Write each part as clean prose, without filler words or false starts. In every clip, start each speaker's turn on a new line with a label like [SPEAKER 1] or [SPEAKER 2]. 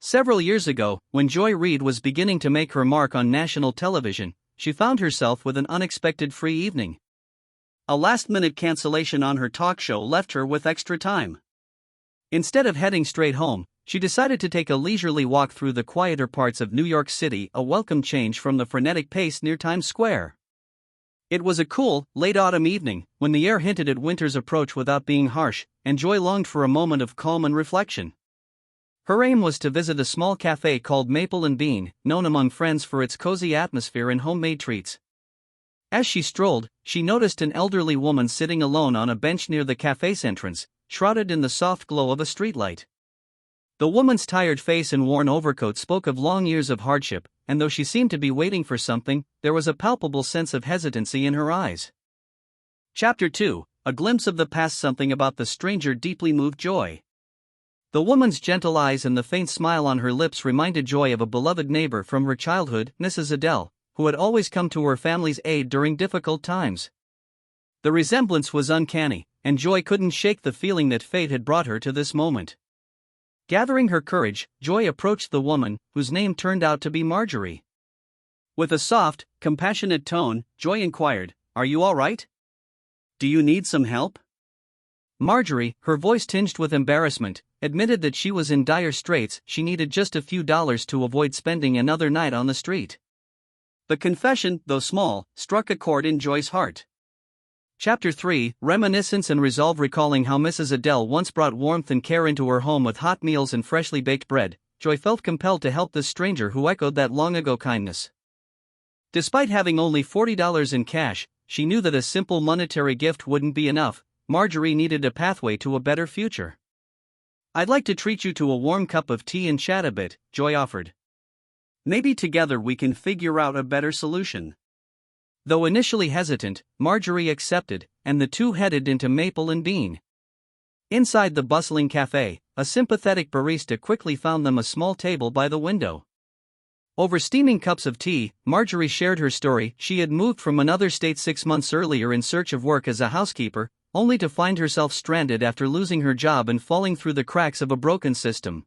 [SPEAKER 1] Several years ago, when Joy Reid was beginning to make her mark on national television, she found herself with an unexpected free evening. A last-minute cancellation on her talk show left her with extra time. Instead of heading straight home, she decided to take a leisurely walk through the quieter parts of New York City, a welcome change from the frenetic pace near Times Square. It was a cool, late autumn evening, when the air hinted at winter's approach without being harsh, and Joy longed for a moment of calm and reflection. Her aim was to visit a small café called Maple and Bean, known among friends for its cozy atmosphere and homemade treats. As she strolled, she noticed an elderly woman sitting alone on a bench near the café's entrance, shrouded in the soft glow of a streetlight. The woman's tired face and worn overcoat spoke of long years of hardship, and though she seemed to be waiting for something, there was a palpable sense of hesitancy in her eyes. Chapter 2: A glimpse of the past. Something about the stranger deeply moved Joy. The woman's gentle eyes and the faint smile on her lips reminded Joy of a beloved neighbor from her childhood, Mrs. Adele, who had always come to her family's aid during difficult times. The resemblance was uncanny, and Joy couldn't shake the feeling that fate had brought her to this moment. Gathering her courage, Joy approached the woman, whose name turned out to be Marjorie. With a soft, compassionate tone, Joy inquired, "Are you all right? Do you need some help?" Marjorie, her voice tinged with embarrassment, admitted that she was in dire straits. She needed just a few dollars to avoid spending another night on the street. The confession, though small, struck a chord in Joy's heart. Chapter 3: Reminiscence and Resolve. Recalling how Mrs. Adele once brought warmth and care into her home with hot meals and freshly baked bread, Joy felt compelled to help this stranger who echoed that long-ago kindness. Despite having only $40 in cash, she knew that a simple monetary gift wouldn't be enough. Marjorie needed a pathway to a better future. "I'd like to treat you to a warm cup of tea and chat a bit," Joy offered. "Maybe together we can figure out a better solution." Though initially hesitant, Marjorie accepted, and the two headed into Maple and Bean. Inside the bustling café, a sympathetic barista quickly found them a small table by the window. Over steaming cups of tea, Marjorie shared her story. She had moved from another state 6 months earlier in search of work as a housekeeper, only to find herself stranded after losing her job and falling through the cracks of a broken system.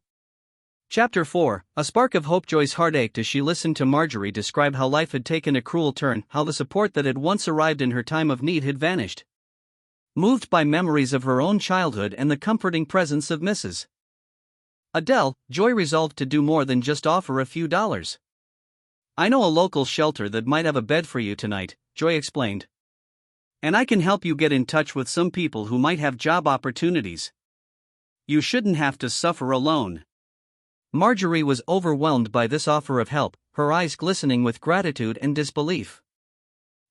[SPEAKER 1] Chapter 4: A spark of hope. Joy's heart ached as she listened to Marjorie describe how life had taken a cruel turn, how the support that had once arrived in her time of need had vanished. Moved by memories of her own childhood and the comforting presence of Mrs. Adele, Joy resolved to do more than just offer a few dollars. "I know a local shelter that might have a bed for you tonight," Joy explained. "And I can help you get in touch with some people who might have job opportunities. You shouldn't have to suffer alone." Marjorie was overwhelmed by this offer of help, her eyes glistening with gratitude and disbelief.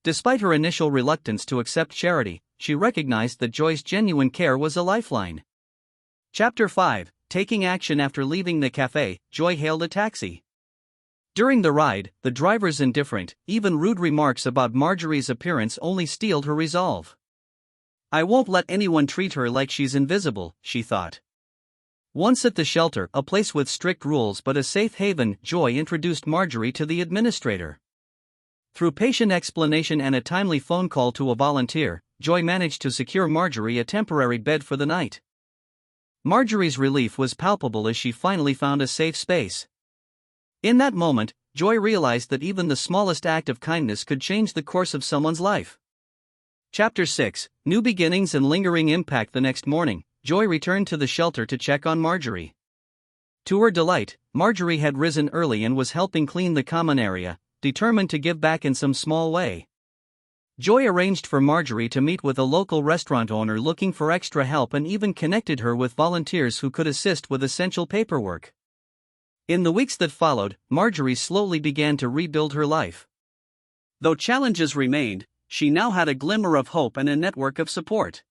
[SPEAKER 1] Despite her initial reluctance to accept charity, she recognized that Joy's genuine care was a lifeline. Chapter 5: Taking action. After leaving the cafe, Joy hailed a taxi. During the ride, the driver's indifferent, even rude remarks about Marjorie's appearance only steeled her resolve. "I won't let anyone treat her like she's invisible," she thought. Once at the shelter, a place with strict rules but a safe haven, Joy introduced Marjorie to the administrator. Through patient explanation and a timely phone call to a volunteer, Joy managed to secure Marjorie a temporary bed for the night. Marjorie's relief was palpable as she finally found a safe space. In that moment, Joy realized that even the smallest act of kindness could change the course of someone's life. Chapter 6: New Beginnings and Lingering Impact. The next morning, Joy returned to the shelter to check on Marjorie. To her delight, Marjorie had risen early and was helping clean the common area, determined to give back in some small way. Joy arranged for Marjorie to meet with a local restaurant owner looking for extra help and even connected her with volunteers who could assist with essential paperwork. In the weeks that followed, Marjorie slowly began to rebuild her life. Though challenges remained, she now had a glimmer of hope and a network of support.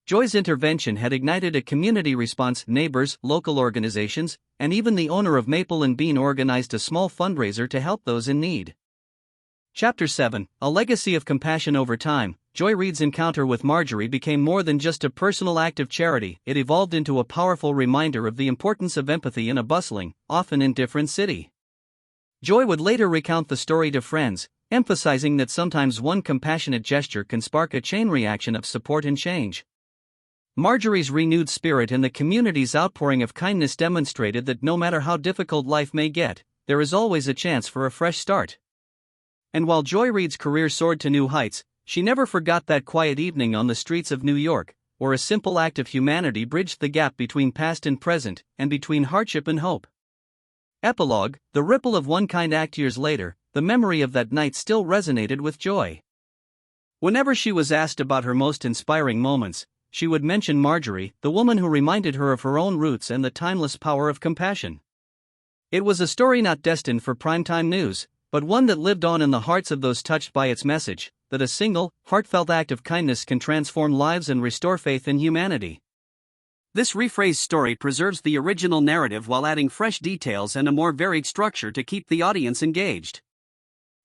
[SPEAKER 1] Joy's intervention had ignited a community response. Neighbors, local organizations, and even the owner of Maple and Bean organized a small fundraiser to help those in need. Chapter 7: A Legacy of Compassion. Over time, Joy Reid's encounter with Marjorie became more than just a personal act of charity. It evolved into a powerful reminder of the importance of empathy in a bustling, often indifferent city. Joy would later recount the story to friends, emphasizing that sometimes one compassionate gesture can spark a chain reaction of support and change. Marjorie's renewed spirit and the community's outpouring of kindness demonstrated that no matter how difficult life may get, there is always a chance for a fresh start. And while Joy Reid's career soared to new heights, she never forgot that quiet evening on the streets of New York, where a simple act of humanity bridged the gap between past and present, and between hardship and hope. Epilogue: the ripple of one kind act. Years later, the memory of that night still resonated with Joy. Whenever she was asked about her most inspiring moments, she would mention Marjorie, the woman who reminded her of her own roots and the timeless power of compassion. It was a story not destined for primetime news, but one that lived on in the hearts of those touched by its message, that a single, heartfelt act of kindness can transform lives and restore faith in humanity. This rephrased story preserves the original narrative while adding fresh details and a more varied structure to keep the audience engaged.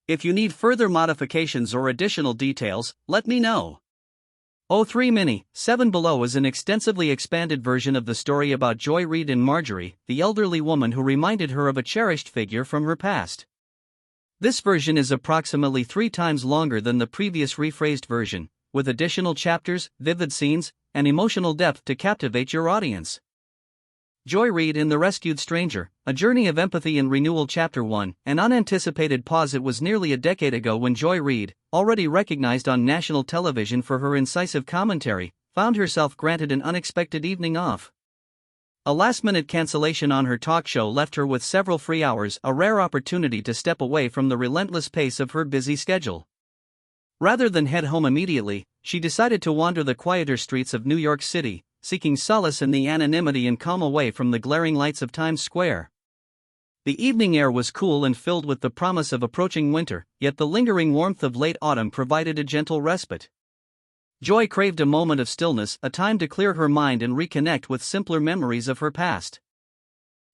[SPEAKER 1] If you need further modifications or additional details, let me know. O3 Mini 7 below is an extensively expanded version of the story about Joy Reid and Marjorie, the elderly woman who reminded her of a cherished figure from her past. This version is approximately 3 times longer than the previous rephrased version, with additional chapters, vivid scenes, and emotional depth to captivate your audience. Joy Reid in The Rescued Stranger, A Journey of Empathy and Renewal. Chapter 1, an unanticipated pause. It was nearly a decade ago when Joy Reid, already recognized on national television for her incisive commentary, found herself granted an unexpected evening off. A last-minute cancellation on her talk show left her with several free hours, a rare opportunity to step away from the relentless pace of her busy schedule. Rather than head home immediately, she decided to wander the quieter streets of New York City, seeking solace in the anonymity and calm away from the glaring lights of Times Square. The evening air was cool and filled with the promise of approaching winter, yet the lingering warmth of late autumn provided a gentle respite. Joy craved a moment of stillness, a time to clear her mind and reconnect with simpler memories of her past.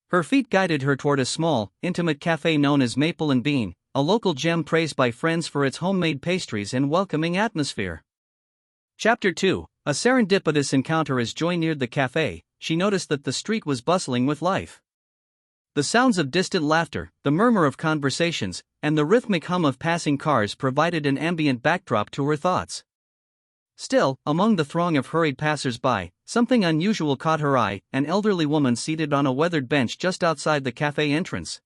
[SPEAKER 1] Her feet guided her toward a small, intimate café known as Maple and Bean, a local gem praised by friends for its homemade pastries and welcoming atmosphere. Chapter 2, a serendipitous encounter. As Joy neared the café, she noticed that the street was bustling with life. The sounds of distant laughter, the murmur of conversations, and the rhythmic hum of passing cars provided an ambient backdrop to her thoughts. Still, among the throng of hurried passers-by, something unusual caught her eye: an elderly woman seated on a weathered bench just outside the café entrance.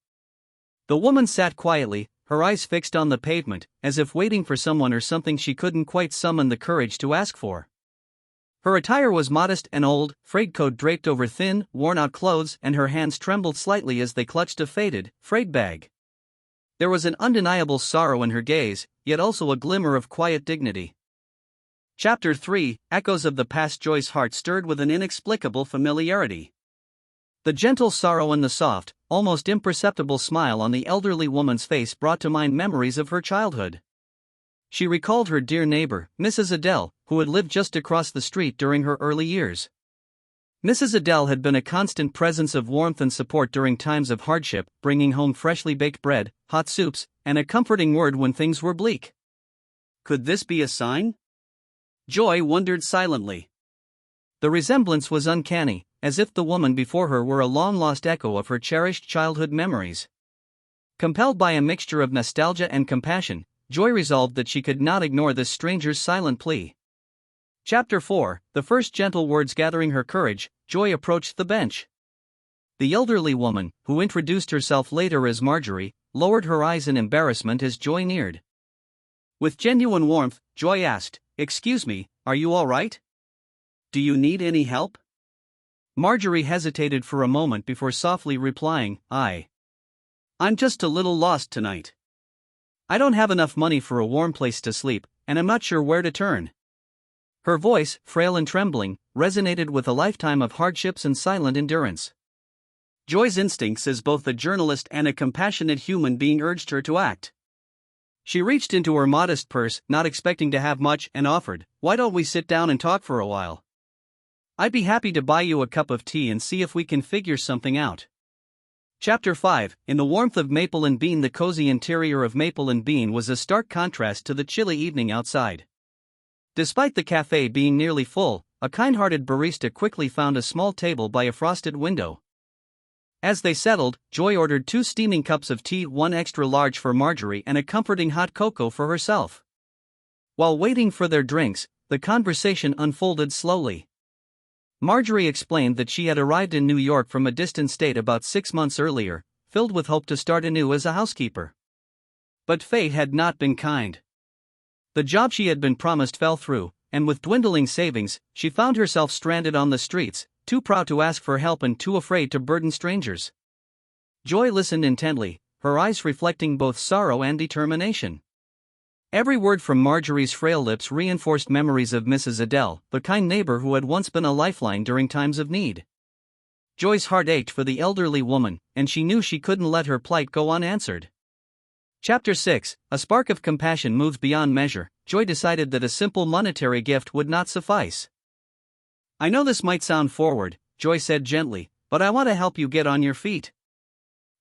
[SPEAKER 1] The woman sat quietly, her eyes fixed on the pavement, as if waiting for someone or something she couldn't quite summon the courage to ask for. Her attire was modest and old, frayed coat draped over thin, worn-out clothes, and her hands trembled slightly as they clutched a faded, frayed bag. There was an undeniable sorrow in her gaze, yet also a glimmer of quiet dignity. Chapter 3, Echoes of the Past. Joy's heart stirred with an inexplicable familiarity. The gentle sorrow and the soft, almost imperceptible smile on the elderly woman's face brought to mind memories of her childhood. She recalled her dear neighbor, Mrs. Adele, who had lived just across the street during her early years. Mrs. Adele had been a constant presence of warmth and support during times of hardship, bringing home freshly baked bread, hot soups, and a comforting word when things were bleak. Could this be a sign? Joy wondered silently. The resemblance was uncanny, as if the woman before her were a long-lost echo of her cherished childhood memories. Compelled by a mixture of nostalgia and compassion, Joy resolved that she could not ignore this stranger's silent plea. Chapter 4, the first gentle words. Gathering her courage, Joy approached the bench. The elderly woman, who introduced herself later as Marjorie, lowered her eyes in embarrassment as Joy neared. With genuine warmth, Joy asked, "Excuse me, are you all right? Do you need any help?" Marjorie hesitated for a moment before softly replying, I'm just a little lost tonight. I don't have enough money for a warm place to sleep, and I'm not sure where to turn." Her voice, frail and trembling, resonated with a lifetime of hardships and silent endurance. Joy's instincts as both a journalist and a compassionate human being urged her to act. She reached into her modest purse, not expecting to have much, and offered, "Why don't we sit down and talk for a while? I'd be happy to buy you a cup of tea and see if we can figure something out." Chapter 5, in the warmth of Maple and Bean. The cozy interior of Maple and Bean was a stark contrast to the chilly evening outside. Despite the café being nearly full, a kind-hearted barista quickly found a small table by a frosted window. As they settled, Joy ordered 2 steaming cups of tea, 1 extra large for Marjorie and a comforting hot cocoa for herself. While waiting for their drinks, the conversation unfolded slowly. Marjorie explained that she had arrived in New York from a distant state about 6 months earlier, filled with hope to start anew as a housekeeper. But fate had not been kind. The job she had been promised fell through, and with dwindling savings, she found herself stranded on the streets, too proud to ask for help and too afraid to burden strangers. Joy listened intently, her eyes reflecting both sorrow and determination. Every word from Marjorie's frail lips reinforced memories of Mrs. Adele, the kind neighbor who had once been a lifeline during times of need. Joy's heart ached for the elderly woman, and she knew she couldn't let her plight go unanswered. Chapter 6. A spark of compassion moves beyond measure. Joy decided that a simple monetary gift would not suffice. "I know this might sound forward," Joy said gently, "but I want to help you get on your feet.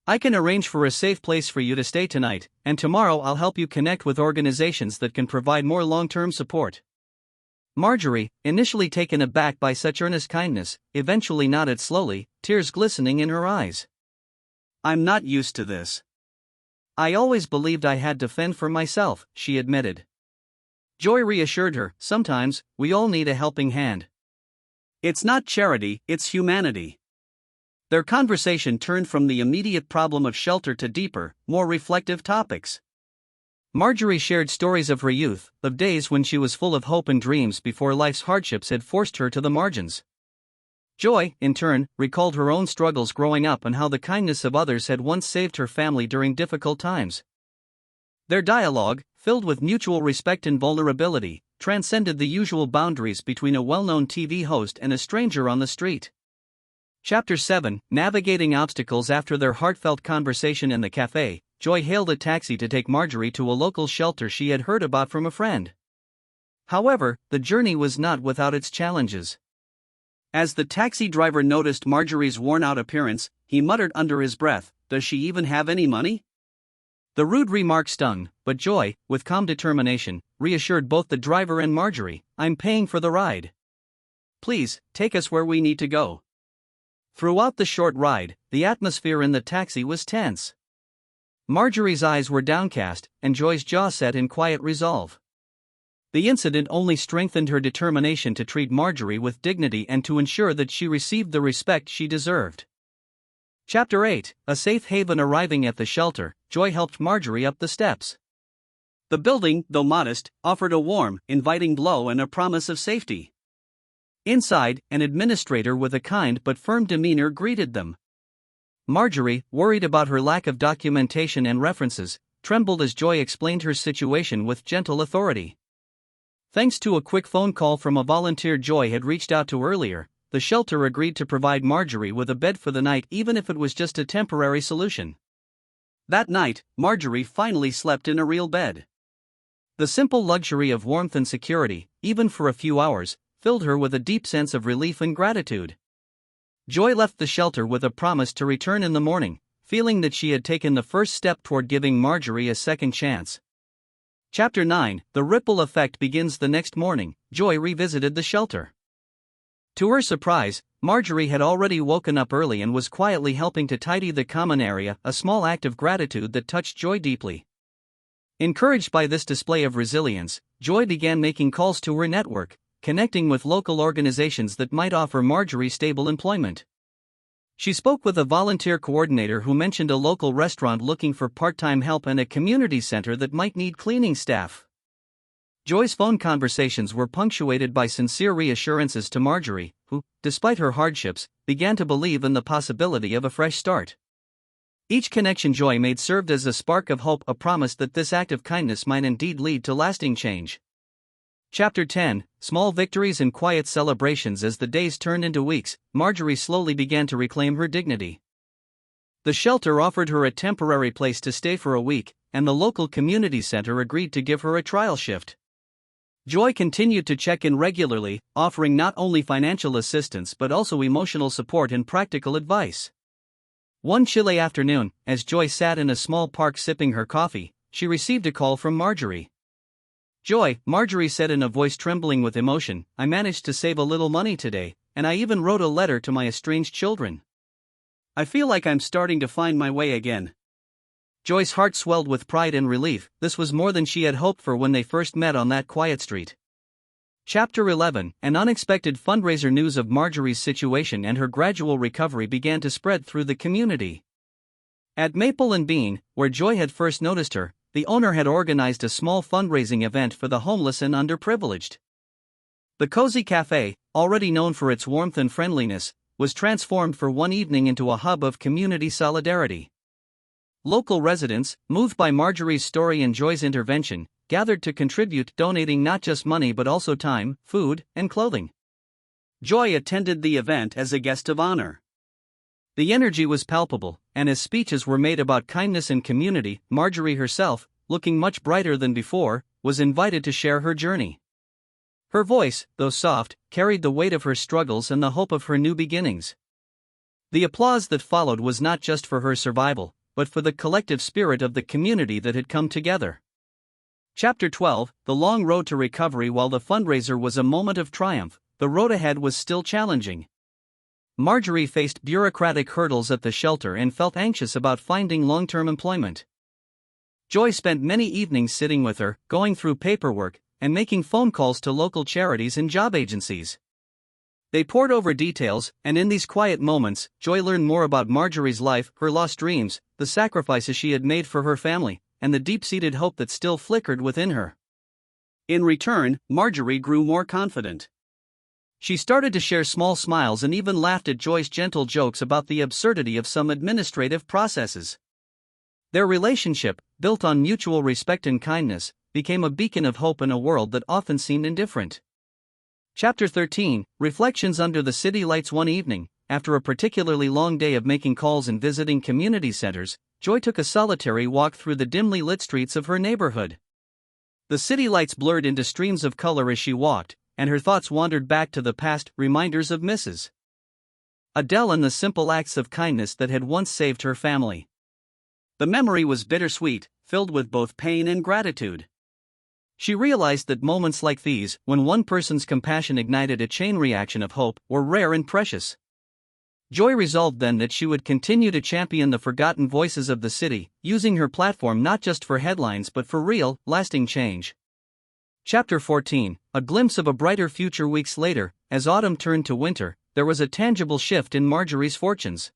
[SPEAKER 1] I can arrange for a safe place for you to stay tonight, and tomorrow I'll help you connect with organizations that can provide more long-term support." Marjorie, initially taken aback by such earnest kindness, eventually nodded slowly, tears glistening in her eyes. "I'm not used to this. I always believed I had to fend for myself," she admitted. Joy reassured her, "Sometimes, we all need a helping hand. It's not charity, it's humanity." Their conversation turned from the immediate problem of shelter to deeper, more reflective topics. Marjorie shared stories of her youth, of days when she was full of hope and dreams before life's hardships had forced her to the margins. Joy, in turn, recalled her own struggles growing up and how the kindness of others had once saved her family during difficult times. Their dialogue, filled with mutual respect and vulnerability, transcended the usual boundaries between a well-known TV host and a stranger on the street. Chapter 7. Navigating obstacles. After their heartfelt conversation in the café, Joy hailed a taxi to take Marjorie to a local shelter she had heard about from a friend. However, the journey was not without its challenges. As the taxi driver noticed Marjorie's worn-out appearance, he muttered under his breath, "Does she even have any money?" The rude remark stung, but Joy, with calm determination, reassured both the driver and Marjorie, "I'm paying for the ride. Please, take us where we need to go." Throughout the short ride, the atmosphere in the taxi was tense. Marjorie's eyes were downcast, and Joy's jaw set in quiet resolve. The incident only strengthened her determination to treat Marjorie with dignity and to ensure that she received the respect she deserved. Chapter 8. A safe haven. Arriving at the shelter, Joy helped Marjorie up the steps. The building, though modest, offered a warm, inviting glow and a promise of safety. Inside, an administrator with a kind but firm demeanor greeted them. Marjorie, worried about her lack of documentation and references, trembled as Joy explained her situation with gentle authority. Thanks to a quick phone call from a volunteer Joy had reached out to earlier, the shelter agreed to provide Marjorie with a bed for the night even if it was just a temporary solution. That night, Marjorie finally slept in a real bed. The simple luxury of warmth and security, even for a few hours, filled her with a deep sense of relief and gratitude. Joy left the shelter with a promise to return in the morning, feeling that she had taken the first step toward giving Marjorie a second chance. Chapter 9. The ripple effect begins. The next morning, Joy revisited the shelter. To her surprise, Marjorie had already woken up early and was quietly helping to tidy the common area, a small act of gratitude that touched Joy deeply. Encouraged by this display of resilience, Joy began making calls to her network, connecting with local organizations that might offer Marjorie stable employment. She spoke with a volunteer coordinator who mentioned a local restaurant looking for part-time help and a community center that might need cleaning staff. Joy's phone conversations were punctuated by sincere reassurances to Marjorie, who, despite her hardships, began to believe in the possibility of a fresh start. Each connection Joy made served as a spark of hope, a promise that this act of kindness might indeed lead to lasting change. Chapter 10. Small victories and quiet celebrations. As the days turned into weeks, Marjorie slowly began to reclaim her dignity. The shelter offered her a temporary place to stay for a week, and the local community center agreed to give her a trial shift. Joy continued to check in regularly, offering not only financial assistance but also emotional support and practical advice. One chilly afternoon, as Joy sat in a small park sipping her coffee, she received a call from Marjorie. "Joy," Marjorie said in a voice trembling with emotion, "I managed to save a little money today, and I even wrote a letter to my estranged children. I feel like I'm starting to find my way again." Joy's heart swelled with pride and relief. This was more than she had hoped for when they first met on that quiet street. Chapter 11. An unexpected fundraiser. News of Marjorie's situation and her gradual recovery began to spread through the community. At Maple and Bean, where Joy had first noticed her, the owner had organized a small fundraising event for the homeless and underprivileged. The cozy café, already known for its warmth and friendliness, was transformed for one evening into a hub of community solidarity. Local residents, moved by Marjorie's story and Joy's intervention, gathered to contribute, donating not just money but also time, food, and clothing. Joy attended the event as a guest of honor. The energy was palpable, and as speeches were made about kindness and community, Marjorie herself, looking much brighter than before, was invited to share her journey. Her voice, though soft, carried the weight of her struggles and the hope of her new beginnings. The applause that followed was not just for her survival, but for the collective spirit of the community that had come together. Chapter 12. The long road to recovery. While the fundraiser was a moment of triumph, the road ahead was still challenging. Marjorie faced bureaucratic hurdles at the shelter and felt anxious about finding long-term employment. Joy spent many evenings sitting with her, going through paperwork, and making phone calls to local charities and job agencies. They pored over details, and in these quiet moments, Joy learned more about Marjorie's life, her lost dreams, the sacrifices she had made for her family, and the deep-seated hope that still flickered within her. In return, Marjorie grew more confident. She started to share small smiles and even laughed at Joy's gentle jokes about the absurdity of some administrative processes. Their relationship, built on mutual respect and kindness, became a beacon of hope in a world that often seemed indifferent. Chapter 13. Reflections. Under the city lights. One evening, after a particularly long day of making calls and visiting community centers, Joy took a solitary walk through the dimly lit streets of her neighborhood. The city lights blurred into streams of color as she walked, and her thoughts wandered back to the past, reminders of Mrs. Adele and the simple acts of kindness that had once saved her family. The memory was bittersweet, filled with both pain and gratitude. She realized that moments like these, when one person's compassion ignited a chain reaction of hope, were rare and precious. Joy resolved then that she would continue to champion the forgotten voices of the city, using her platform not just for headlines but for real, lasting change. Chapter 14. A glimpse of a brighter future. Weeks later, as autumn turned to winter, there was a tangible shift in Marjorie's fortunes.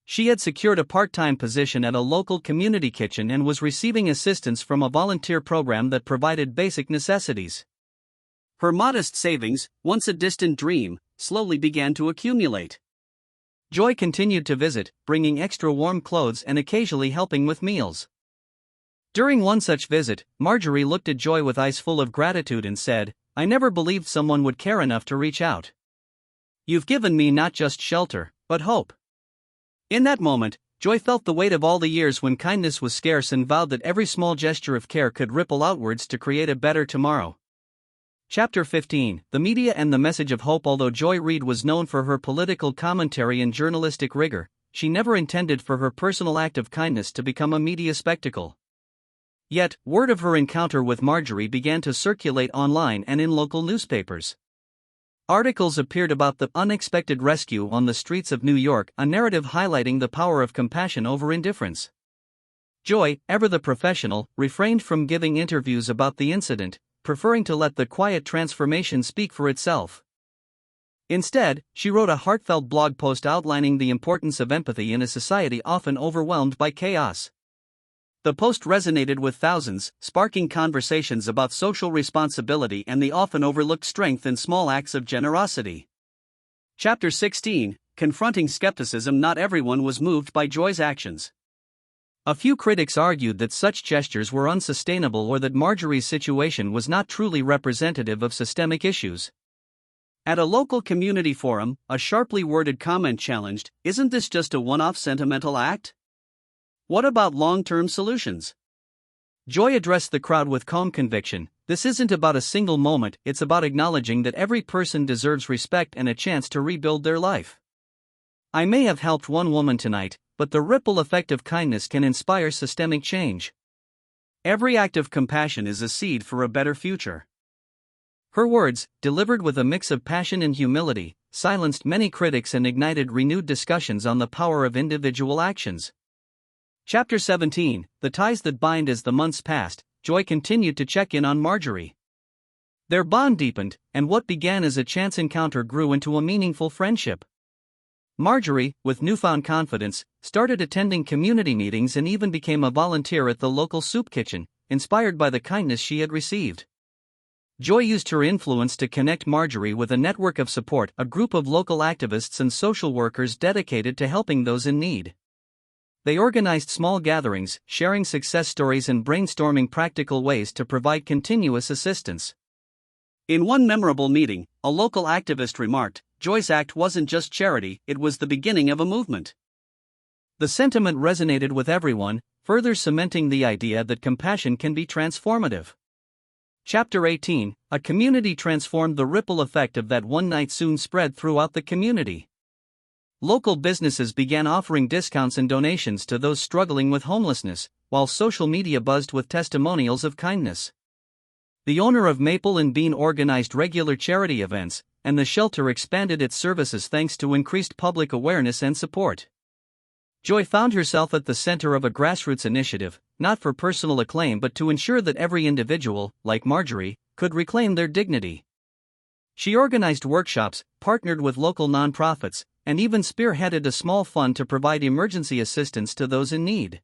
[SPEAKER 1] She had secured a part-time position at a local community kitchen and was receiving assistance from a volunteer program that provided basic necessities. Her modest savings, once a distant dream, slowly began to accumulate. Joy continued to visit, bringing extra warm clothes and occasionally helping with meals. During one such visit, Marjorie looked at Joy with eyes full of gratitude and said, "I never believed someone would care enough to reach out. You've given me not just shelter, but hope." In that moment, Joy felt the weight of all the years when kindness was scarce and vowed that every small gesture of care could ripple outwards to create a better tomorrow. Chapter 15. The media and the message of hope. Although Joy Reid was known for her political commentary and journalistic rigor, she never intended for her personal act of kindness to become a media spectacle. Yet, word of her encounter with Marjorie began to circulate online and in local newspapers. Articles appeared about the unexpected rescue on the streets of New York, a narrative highlighting the power of compassion over indifference. Joy, ever the professional, refrained from giving interviews about the incident, preferring to let the quiet transformation speak for itself. Instead, she wrote a heartfelt blog post outlining the importance of empathy in a society often overwhelmed by chaos. The post resonated with thousands, sparking conversations about social responsibility and the often overlooked strength in small acts of generosity. Chapter 16. Confronting skepticism. Not everyone was moved by Joy's actions. A few critics argued that such gestures were unsustainable or that Marjorie's situation was not truly representative of systemic issues. At a local community forum, a sharply worded comment challenged, "Isn't this just a one-off sentimental act? What about long-term solutions?" Joy addressed the crowd with calm conviction. "This isn't about a single moment, it's about acknowledging that every person deserves respect and a chance to rebuild their life. I may have helped one woman tonight, but the ripple effect of kindness can inspire systemic change. Every act of compassion is a seed for a better future." Her words, delivered with a mix of passion and humility, silenced many critics and ignited renewed discussions on the power of individual actions. Chapter 17. The ties that bind. As the months passed, Joy continued to check in on Marjorie. Their bond deepened, and what began as a chance encounter grew into a meaningful friendship. Marjorie, with newfound confidence, started attending community meetings and even became a volunteer at the local soup kitchen, inspired by the kindness she had received. Joy used her influence to connect Marjorie with a network of support, a group of local activists and social workers dedicated to helping those in need. They organized small gatherings, sharing success stories and brainstorming practical ways to provide continuous assistance. In one memorable meeting, a local activist remarked, "Joy's act wasn't just charity, it was the beginning of a movement." The sentiment resonated with everyone, further cementing the idea that compassion can be transformative. Chapter 18, a community transformed. The ripple effect of that one night soon spread throughout the community. Local businesses began offering discounts and donations to those struggling with homelessness, while social media buzzed with testimonials of kindness. The owner of Maple and Bean organized regular charity events, and the shelter expanded its services thanks to increased public awareness and support. Joy found herself at the center of a grassroots initiative, not for personal acclaim but to ensure that every individual, like Marjorie, could reclaim their dignity. She organized workshops, partnered with local nonprofits, and even spearheaded a small fund to provide emergency assistance to those in need.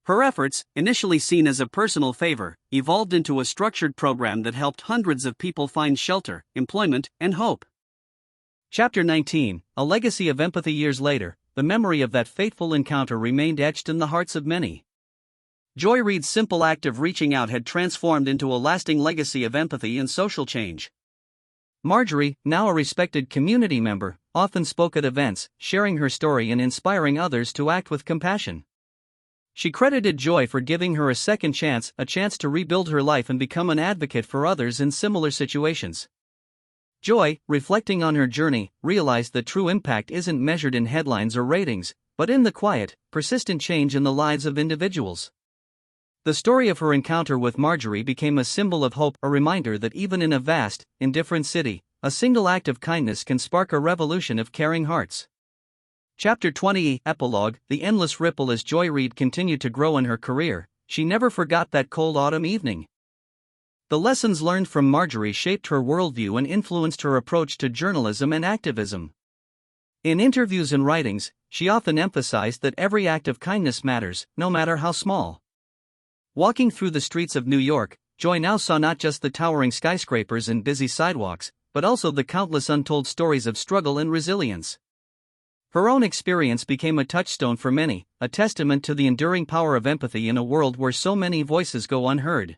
[SPEAKER 1] Her efforts, initially seen as a personal favor, evolved into a structured program that helped hundreds of people find shelter, employment, and hope. Chapter 19, a legacy of empathy. Years later, the memory of that fateful encounter remained etched in the hearts of many. Joy Reid's simple act of reaching out had transformed into a lasting legacy of empathy and social change. Marjorie, now a respected community member, often spoke at events, sharing her story and inspiring others to act with compassion. She credited Joy for giving her a second chance, a chance to rebuild her life and become an advocate for others in similar situations. Joy, reflecting on her journey, realized that true impact isn't measured in headlines or ratings, but in the quiet, persistent change in the lives of individuals. The story of her encounter with Marjorie became a symbol of hope, a reminder that even in a vast, indifferent city, a single act of kindness can spark a revolution of caring hearts. Chapter 20, Epilogue. The endless ripple. As Joy Reid continued to grow in her career, she never forgot that cold autumn evening. The lessons learned from Marjorie shaped her worldview and influenced her approach to journalism and activism. In interviews and writings, she often emphasized that every act of kindness matters, no matter how small. Walking through the streets of New York, Joy now saw not just the towering skyscrapers and busy sidewalks, but also the countless untold stories of struggle and resilience. Her own experience became a touchstone for many, a testament to the enduring power of empathy in a world where so many voices go unheard.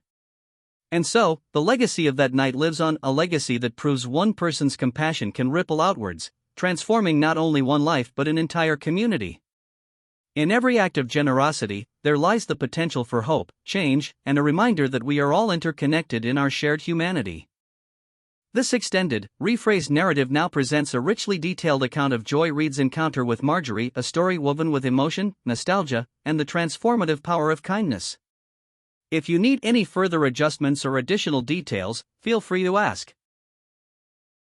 [SPEAKER 1] And so, the legacy of that night lives on, a legacy that proves one person's compassion can ripple outwards, transforming not only one life but an entire community. In every act of generosity, there lies the potential for hope, change, and a reminder that we are all interconnected in our shared humanity. This extended, rephrased narrative now presents a richly detailed account of Joy Reid's encounter with Marjorie, a story woven with emotion, nostalgia, and the transformative power of kindness. If you need any further adjustments or additional details, feel free to ask.